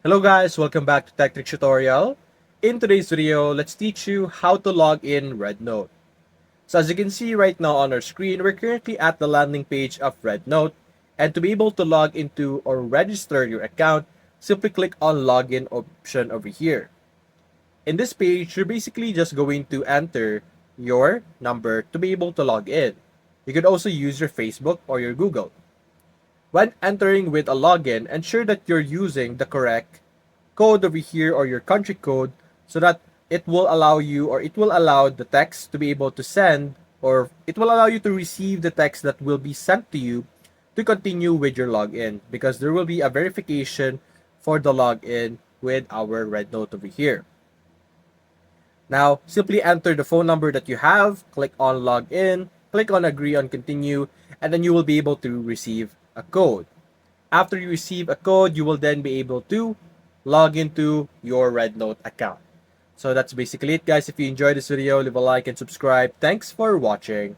Hello guys, welcome back to Tech Trick Tutorial. In today's video, let's teach you how to log in Rednote. So as you can see right now on our screen, we're currently at the landing page of Rednote. And to be able to log into or register your account, simply click on login option over here. In this page, you're basically just going to enter your number to be able to log in. You could also use your Facebook or your Google. When entering with a login, ensure that you're using the correct code over here or your country code so that it will allow you or it will allow the text to be able to send or it will allow you to receive the text that will be sent to you to continue with your login because there will be a verification for the login with our red note over here. Now, simply enter the phone number that you have, click on login, click on agree on continue, and then you will be able to receive a code. After you receive a code, you will then be able to log into your Rednote account. So that's basically it, guys. If you enjoyed this video, leave a like and subscribe. Thanks for watching.